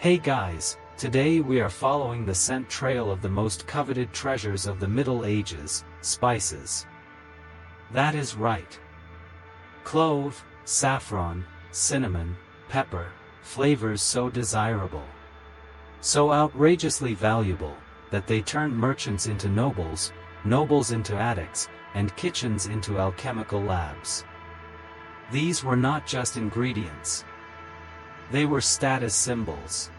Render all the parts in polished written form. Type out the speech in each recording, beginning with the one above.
Hey guys, today we are following the scent trail of the most coveted treasures of the Middle Ages, spices. That is right. Clove, saffron, cinnamon, pepper, flavors so desirable. So outrageously valuable, that they turned merchants into nobles, nobles into addicts, and kitchens into alchemical labs. These were not just ingredients. They were status symbols,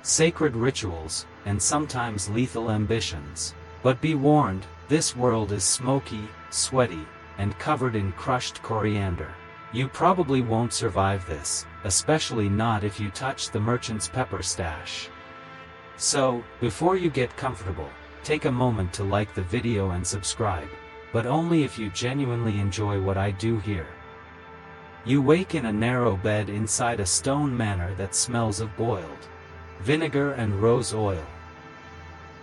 sacred rituals, and sometimes lethal ambitions. But be warned, this world is smoky, sweaty, and covered in crushed coriander. You probably won't survive this, especially not if you touch the merchant's pepper stash. So, before you get comfortable, take a moment to like the video and subscribe, but only if you genuinely enjoy what I do here. You wake in a narrow bed inside a stone manor that smells of boiled vinegar and rose oil.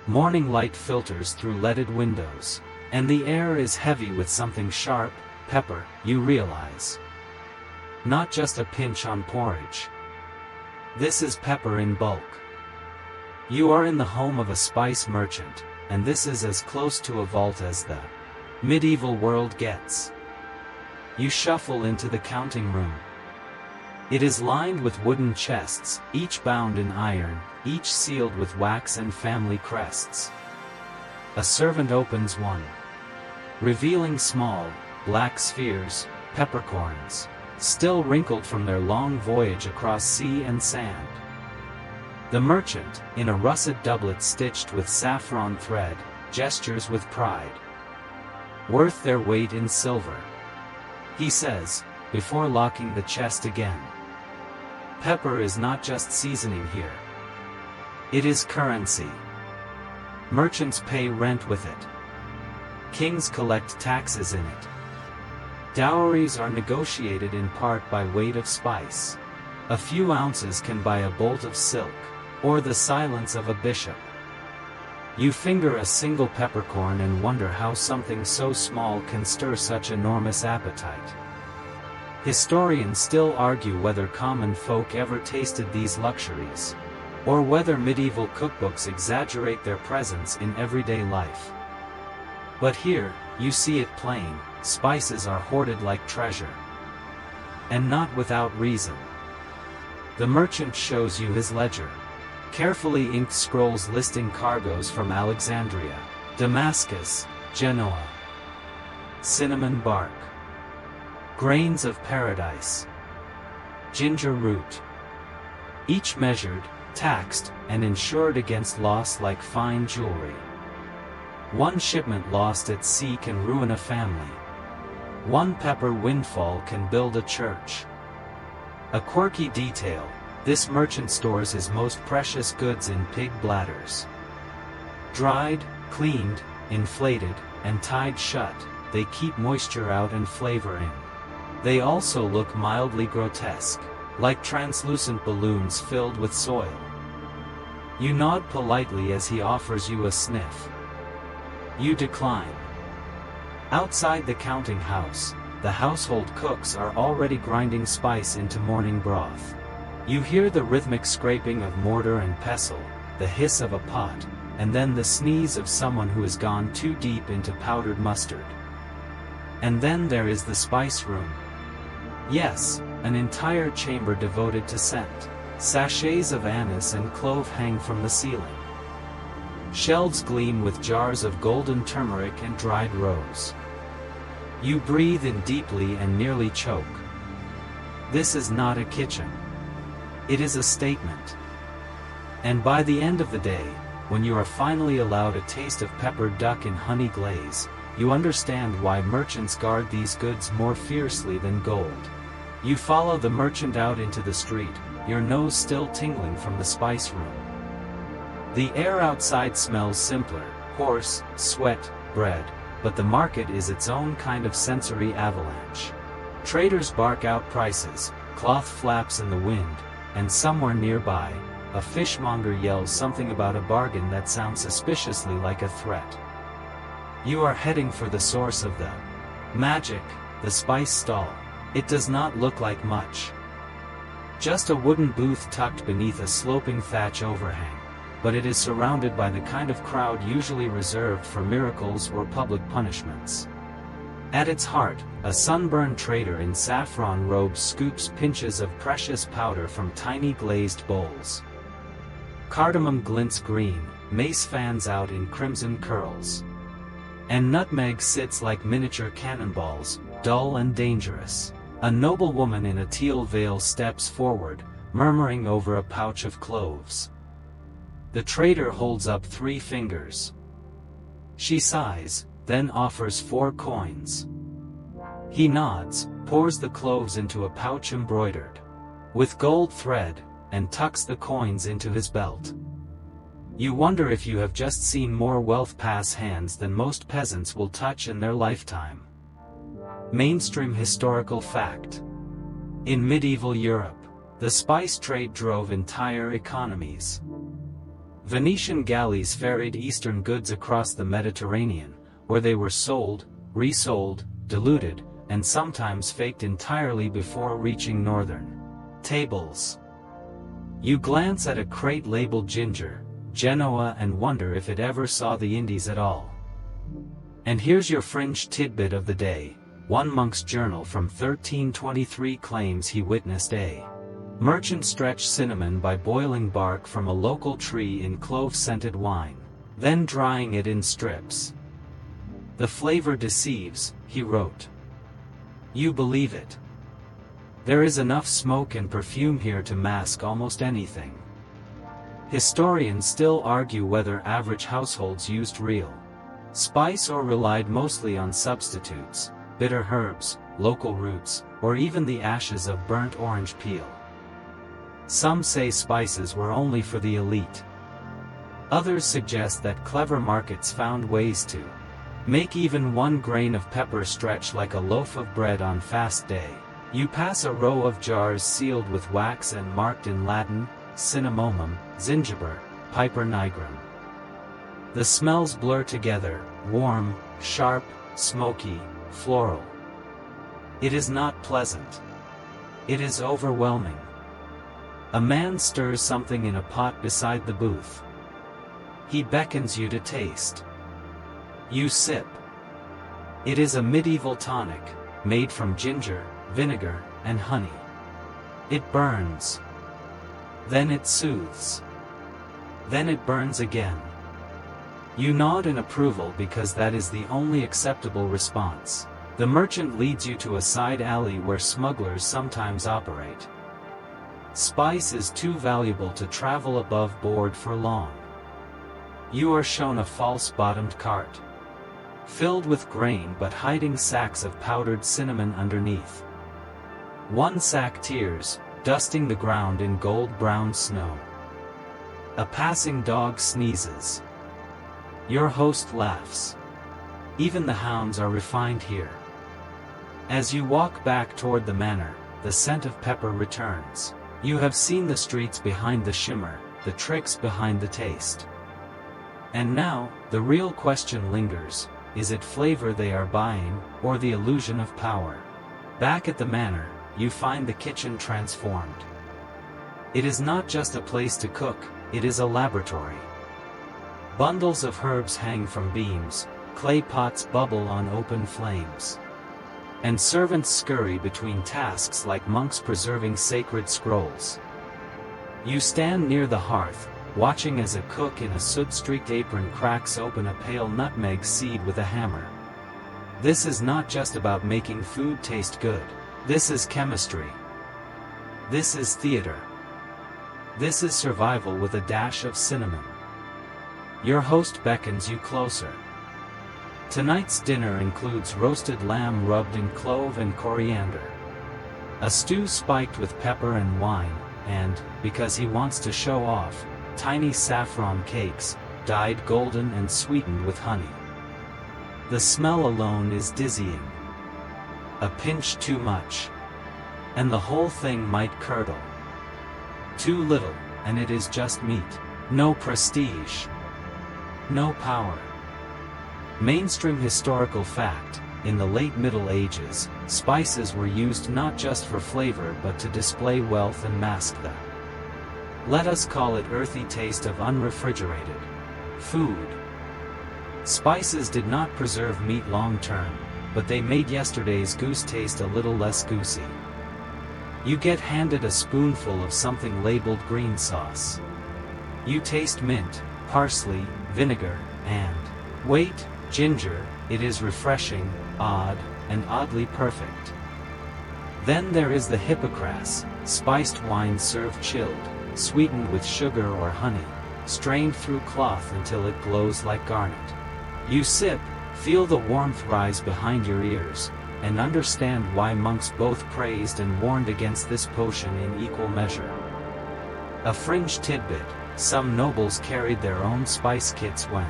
Morning light filters through leaded windows, and the air is heavy with something sharp, pepper, you realize. Not just a pinch on porridge. This is pepper in bulk. You are in the home of a spice merchant, and this is as close to a vault as the medieval world gets. You shuffle into the counting room. It is lined with wooden chests, each bound in iron, each sealed with wax and family crests. A servant opens one, revealing small, black spheres, peppercorns, still wrinkled from their long voyage across sea and sand. The merchant, in a russet doublet stitched with saffron thread, gestures with pride. Worth their weight in silver, he says, before locking the chest again. Pepper is not just seasoning here. It is currency. Merchants pay rent with it. Kings collect taxes in it. Dowries are negotiated in part by weight of spice. A few ounces can buy a bolt of silk, or the silence of a bishop. You finger a single peppercorn and wonder how something so small can stir such enormous appetite. Historians still argue whether common folk ever tasted these luxuries, or whether medieval cookbooks exaggerate their presence in everyday life. But here, you see it plain, spices are hoarded like treasure. And not without reason. The merchant shows you his ledger. Carefully inked scrolls listing cargoes from Alexandria, Damascus, Genoa. Cinnamon bark. Grains of paradise. Ginger root. Each measured, taxed, and insured against loss like fine jewelry. One shipment lost at sea can ruin a family. One pepper windfall can build a church. A quirky detail. This merchant stores his most precious goods in pig bladders. Dried, cleaned, inflated, and tied shut, they keep moisture out and flavor in. They also look mildly grotesque, like translucent balloons filled with soil. You nod politely as he offers you a sniff. You decline. Outside the counting house, the household cooks are already grinding spice into morning broth. You hear the rhythmic scraping of mortar and pestle, the hiss of a pot, and then the sneeze of someone who has gone too deep into powdered mustard. And then there is the spice room. Yes, an entire chamber devoted to scent. Sachets of anise and clove hang from the ceiling. Shelves gleam with jars of golden turmeric and dried rose. You breathe in deeply and nearly choke. This is not a kitchen. It is a statement. And by the end of the day, when you are finally allowed a taste of peppered duck in honey glaze, you understand why merchants guard these goods more fiercely than gold. You follow the merchant out into the street, your nose still tingling from the spice room. The air outside smells simpler, horse, sweat, bread, but the market is its own kind of sensory avalanche. Traders bark out prices, cloth flaps in the wind, and somewhere nearby, a fishmonger yells something about a bargain that sounds suspiciously like a threat. You are heading for the source of the magic, the spice stall. It does not look like much. Just a wooden booth tucked beneath a sloping thatch overhang, but it is surrounded by the kind of crowd usually reserved for miracles or public punishments. At its heart, a sunburned trader in saffron robes scoops pinches of precious powder from tiny glazed bowls. Cardamom glints green, mace fans out in crimson curls. And nutmeg sits like miniature cannonballs, dull and dangerous. A noble woman in a teal veil steps forward, murmuring over a pouch of cloves. The trader holds up 3 fingers. She sighs, then offers 4 coins. He nods, pours the cloves into a pouch embroidered with gold thread, and tucks the coins into his belt. You wonder if you have just seen more wealth pass hands than most peasants will touch in their lifetime. Mainstream historical fact. In medieval Europe, the spice trade drove entire economies. Venetian galleys ferried eastern goods across the Mediterranean, where they were sold, resold, diluted, and sometimes faked entirely before reaching northern tables. You glance at a crate labeled ginger, Genoa, and wonder if it ever saw the Indies at all. And here's your fringe tidbit of the day. One monk's journal from 1323 claims he witnessed a merchant stretch cinnamon by boiling bark from a local tree in clove-scented wine, then drying it in strips. "The flavor deceives," he wrote. "You believe it? There is enough smoke and perfume here to mask almost anything." Historians still argue whether average households used real spice or relied mostly on substitutes, bitter herbs, local roots, or even the ashes of burnt orange peel. Some say spices were only for the elite. Others suggest that clever markets found ways to make even 1 grain of pepper stretch like a loaf of bread on fast day. You pass a row of jars sealed with wax and marked in Latin, cinnamomum, zingiber, piper nigrum. The smells blur together, warm, sharp, smoky, floral. It is not pleasant. It is overwhelming. A man stirs something in a pot beside the booth. He beckons you to taste. You sip. It is a medieval tonic, made from ginger, vinegar, and honey. It burns. Then it soothes. Then it burns again. You nod in approval because that is the only acceptable response. The merchant leads you to a side alley where smugglers sometimes operate. Spice is too valuable to travel above board for long. You are shown a false-bottomed cart, filled with grain but hiding sacks of powdered cinnamon underneath. One sack tears, dusting the ground in gold-brown snow. A passing dog sneezes. Your host laughs. Even the hounds are refined here. As you walk back toward the manor, the scent of pepper returns. You have seen the streets behind the shimmer, the tricks behind the taste. And now, the real question lingers: is it flavor they are buying, or the illusion of power? Back at the manor, you find the kitchen transformed. It is not just a place to cook, it is a laboratory. Bundles of herbs hang from beams, clay pots bubble on open flames. And servants scurry between tasks like monks preserving sacred scrolls. You stand near the hearth, watching as a cook in a soot-streaked apron cracks open a pale nutmeg seed with a hammer. This is not just about making food taste good. This is chemistry. This is theater. This is survival with a dash of cinnamon. Your host beckons you closer. Tonight's dinner includes roasted lamb rubbed in clove and coriander, a stew spiked with pepper and wine, and, because he wants to show off, tiny saffron cakes, dyed golden and sweetened with honey. The smell alone is dizzying. A pinch too much, and the whole thing might curdle. Too little, and it is just meat. No prestige. No power. Mainstream historical fact: in the late Middle Ages, spices were used not just for flavor but to display wealth and mask them. Let us call it earthy taste of unrefrigerated food. Spices did not preserve meat long term, but they made yesterday's goose taste a little less goosey. You get handed a spoonful of something labeled green sauce. You taste mint, parsley, vinegar, and, wait, ginger. It is refreshing, odd, and oddly perfect. Then there is the hippocras, spiced wine served chilled, sweetened with sugar or honey, strained through cloth until it glows like garnet. You sip, feel the warmth rise behind your ears, and understand why monks both praised and warned against this potion in equal measure. A fringe tidbit: some nobles carried their own spice kits when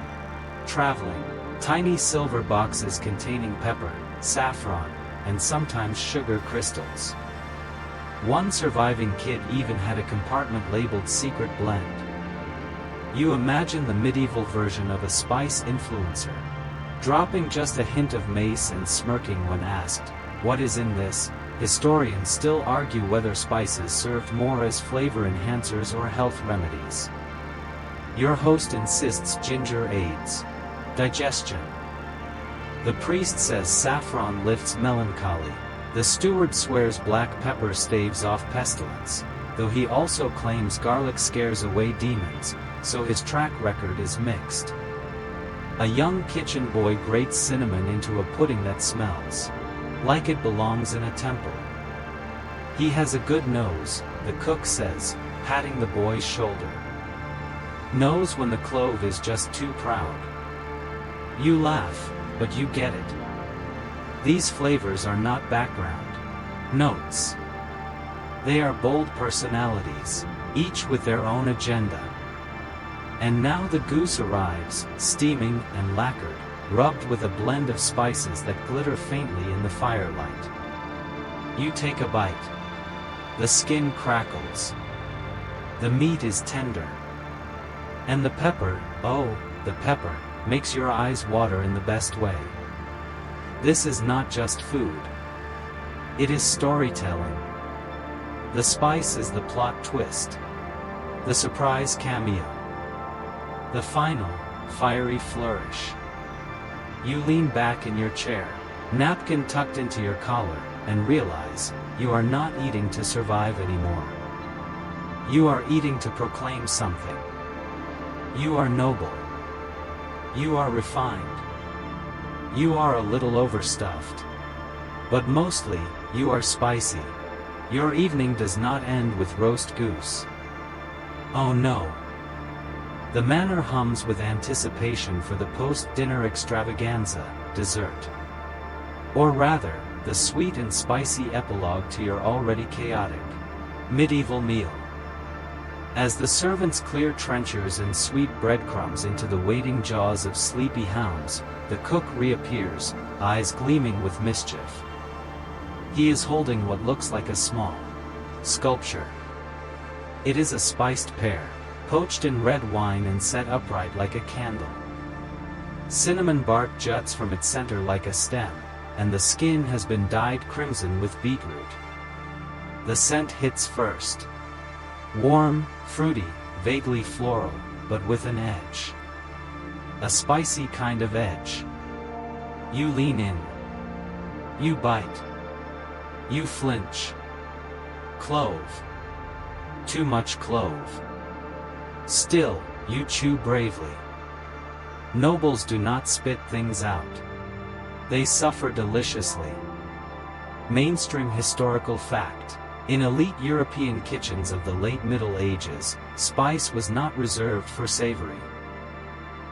traveling. Tiny silver boxes containing pepper, saffron, and sometimes sugar crystals. One surviving kit even had a compartment labeled secret blend. You imagine the medieval version of a spice influencer, dropping just a hint of mace and smirking when asked, "What is in this?" Historians still argue whether spices served more as flavor enhancers or health remedies. Your host insists ginger aids digestion. The priest says saffron lifts melancholy. The steward swears black pepper staves off pestilence, though he also claims garlic scares away demons, so his track record is mixed. A young kitchen boy grates cinnamon into a pudding that smells like it belongs in a temple. He has a good nose, the cook says, patting the boy's shoulder. Knows when the clove is just too proud. You laugh, but you get it. These flavors are not background notes. They are bold personalities, each with their own agenda. And now the goose arrives, steaming and lacquered, rubbed with a blend of spices that glitter faintly in the firelight. You take a bite. The skin crackles. The meat is tender. And the pepper, oh, the pepper, makes your eyes water in the best way. This is not just food. It is storytelling. The spice is the plot twist. The surprise cameo. The final, fiery flourish. You lean back in your chair, napkin tucked into your collar, and realize you are not eating to survive anymore. You are eating to proclaim something. You are noble. You are refined. You are a little overstuffed. But mostly, you are spicy. Your evening does not end with roast goose. Oh no. The manor hums with anticipation for the post-dinner extravaganza, dessert. Or rather, the sweet and spicy epilogue to your already chaotic medieval meal. As the servants clear trenchers and sweet breadcrumbs into the waiting jaws of sleepy hounds, the cook reappears, eyes gleaming with mischief. He is holding what looks like a small sculpture. It is a spiced pear, poached in red wine and set upright like a candle. Cinnamon bark juts from its center like a stem, and the skin has been dyed crimson with beetroot. The scent hits first. Warm, fruity, vaguely floral, but with an edge. A spicy kind of edge. You lean in. You bite. You flinch. Clove. Too much clove. Still, you chew bravely. Nobles do not spit things out. They suffer deliciously. Mainstream historical fact. In elite European kitchens of the late Middle Ages, spice was not reserved for savory.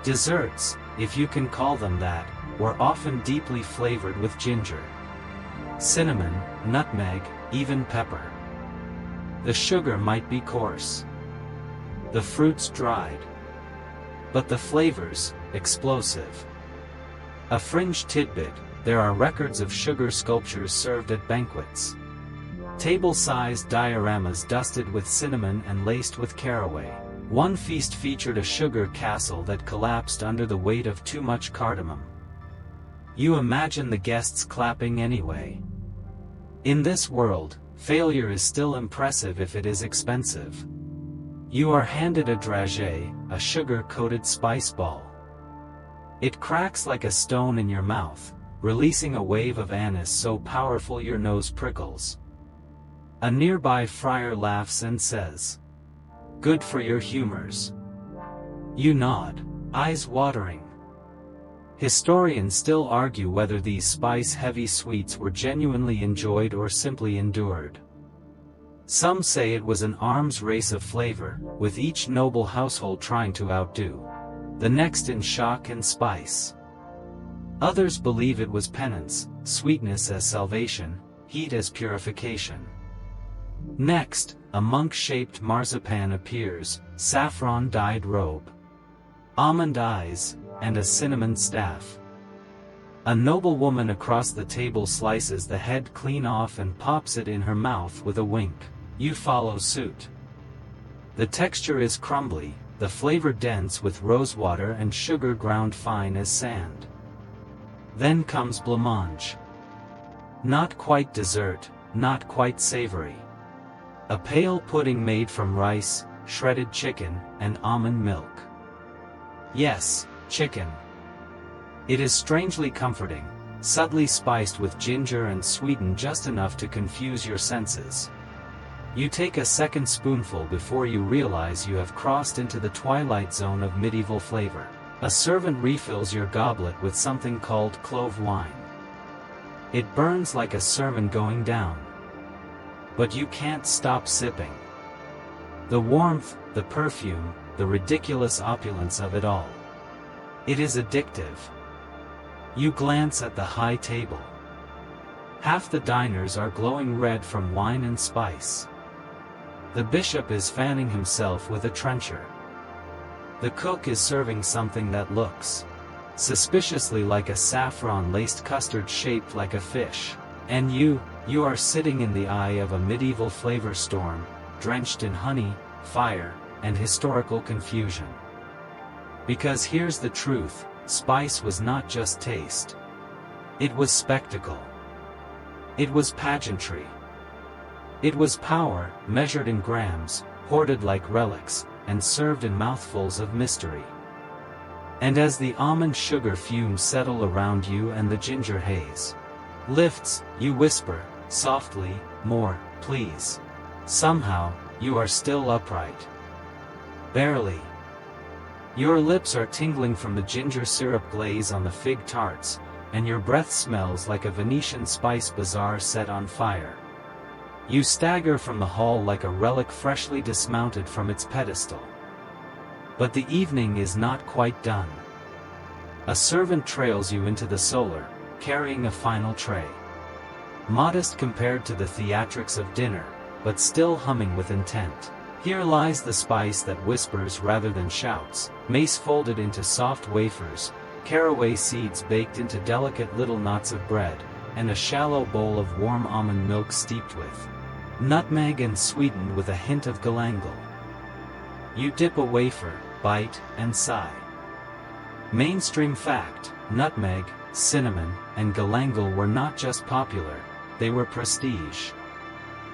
Desserts, if you can call them that, were often deeply flavored with ginger, cinnamon, nutmeg, even pepper. The sugar might be coarse. The fruits dried. But the flavors, explosive. A fringe tidbit, there are records of sugar sculptures served at banquets. Table-sized dioramas dusted with cinnamon and laced with caraway. One feast featured a sugar castle that collapsed under the weight of too much cardamom. You imagine the guests clapping anyway. In this world, failure is still impressive if it is expensive. You are handed a dragée, a sugar-coated spice ball. It cracks like a stone in your mouth, releasing a wave of anise so powerful your nose prickles. A nearby friar laughs and says, "Good for your humors." You nod, eyes watering. Historians still argue whether these spice-heavy sweets were genuinely enjoyed or simply endured. Some say it was an arms race of flavor, with each noble household trying to outdo the next in shock and spice. Others believe it was penance, sweetness as salvation, heat as purification. Next, a monk-shaped marzipan appears, saffron-dyed robe, almond eyes, and a cinnamon staff. A noblewoman across the table slices the head clean off and pops it in her mouth with a wink. You follow suit. The texture is crumbly, the flavor dense with rosewater and sugar ground fine as sand. Then comes blancmange. Not quite dessert, not quite savory. A pale pudding made from rice, shredded chicken, and almond milk. Yes, chicken. It is strangely comforting, subtly spiced with ginger and sweetened just enough to confuse your senses. You take a second spoonful before you realize you have crossed into the twilight zone of medieval flavor. A servant refills your goblet with something called clove wine. It burns like a sermon going down. But you can't stop sipping. The warmth, the perfume, the ridiculous opulence of it all. It is addictive. You glance at the high table. Half the diners are glowing red from wine and spice. The bishop is fanning himself with a trencher. The cook is serving something that looks suspiciously like a saffron-laced custard shaped like a fish. And you are sitting in the eye of a medieval flavor storm, drenched in honey, fire, and historical confusion. Because here's the truth, spice was not just taste. It was spectacle. It was pageantry. It was power, measured in grams, hoarded like relics, and served in mouthfuls of mystery. And as the almond sugar fumes settle around you and the ginger haze lifts, you whisper, softly, "More, please." Somehow, you are still upright. Barely. Your lips are tingling from the ginger syrup glaze on the fig tarts, and your breath smells like a Venetian spice bazaar set on fire. You stagger from the hall like a relic freshly dismounted from its pedestal. But the evening is not quite done. A servant trails you into the solar, carrying a final tray. Modest compared to the theatrics of dinner, but still humming with intent. Here lies the spice that whispers rather than shouts, mace folded into soft wafers, caraway seeds baked into delicate little knots of bread, and a shallow bowl of warm almond milk steeped with nutmeg and sweetened with a hint of galangal. You dip a wafer, bite, and sigh. Mainstream fact: nutmeg, cinnamon, and galangal were not just popular, they were prestige.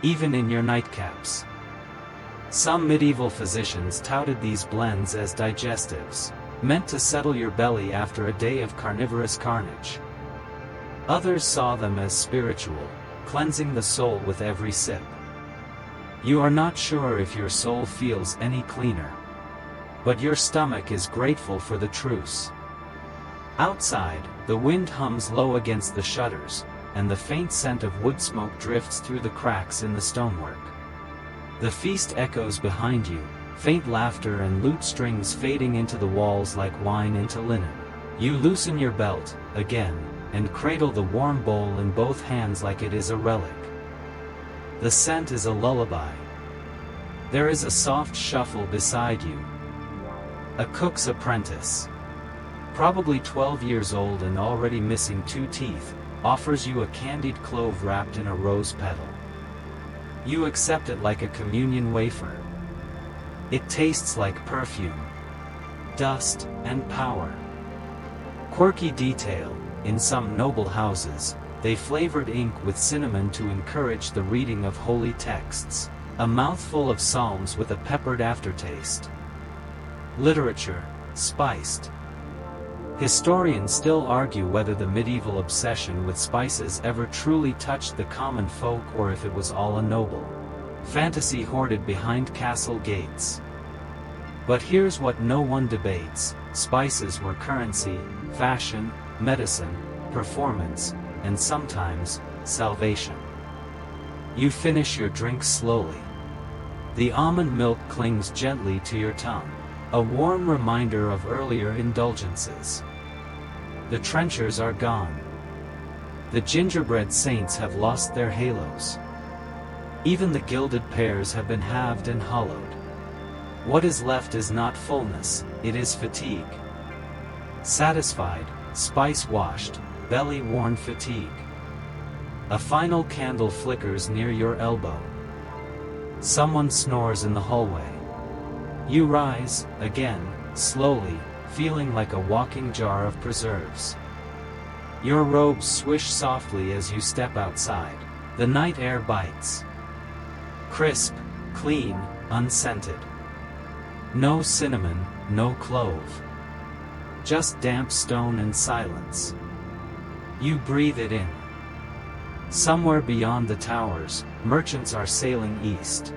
Even in your nightcaps. Some medieval physicians touted these blends as digestives, meant to settle your belly after a day of carnivorous carnage. Others saw them as spiritual, cleansing the soul with every sip. You are not sure if your soul feels any cleaner. But your stomach is grateful for the truce. Outside, the wind hums low against the shutters, and the faint scent of wood smoke drifts through the cracks in the stonework. The feast echoes behind you, faint laughter and lute strings fading into the walls like wine into linen. You loosen your belt, again, and cradle the warm bowl in both hands like it is a relic. The scent is a lullaby. There is a soft shuffle beside you. A cook's apprentice, probably 12 years old and already missing 2 teeth, offers you a candied clove wrapped in a rose petal. You accept it like a communion wafer. It tastes like perfume, dust, and power. Quirky detail: in some noble houses, they flavored ink with cinnamon to encourage the reading of holy texts, a mouthful of psalms with a peppered aftertaste. Literature, spiced. Historians still argue whether the medieval obsession with spices ever truly touched the common folk or if it was all a noble fantasy hoarded behind castle gates. But here's what no one debates: spices were currency, fashion, medicine, performance, and sometimes, salvation. You finish your drink slowly. The almond milk clings gently to your tongue, a warm reminder of earlier indulgences. The trenchers are gone. The gingerbread saints have lost their halos. Even the gilded pears have been halved and hollowed. What is left is not fullness, it is fatigue. Satisfied, spice-washed, belly-worn fatigue. A final candle flickers near your elbow. Someone snores in the hallway. You rise, again, slowly, feeling like a walking jar of preserves. Your robes swish softly as you step outside. The night air bites. Crisp, clean, unscented. No cinnamon, no clove. Just damp stone and silence. You breathe it in. Somewhere beyond the towers, merchants are sailing east,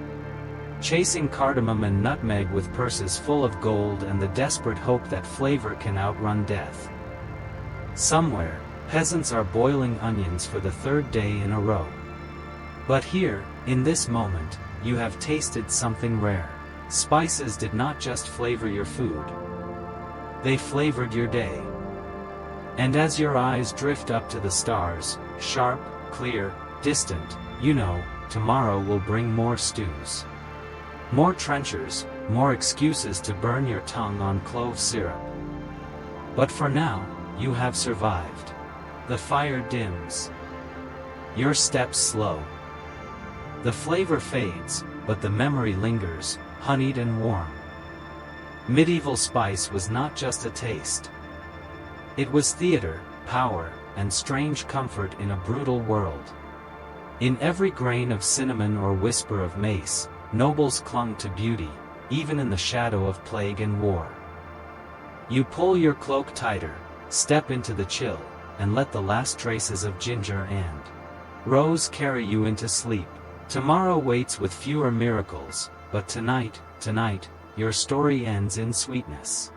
chasing cardamom and nutmeg with purses full of gold and the desperate hope that flavor can outrun death. Somewhere, peasants are boiling onions for the third day in a row. But here, in this moment, you have tasted something rare. Spices did not just flavor your food. They flavored your day. And as your eyes drift up to the stars, sharp, clear, distant, you know, tomorrow will bring more stews. More trenchers, more excuses to burn your tongue on clove syrup. But for now, you have survived. The fire dims. Your steps slow. The flavor fades, but the memory lingers, honeyed and warm. Medieval spice was not just a taste. It was theater, power, and strange comfort in a brutal world. In every grain of cinnamon or whisper of mace, nobles clung to beauty, even in the shadow of plague and war. You pull your cloak tighter, step into the chill, and let the last traces of ginger and rose carry you into sleep. Tomorrow waits with fewer miracles, but tonight, your story ends in sweetness.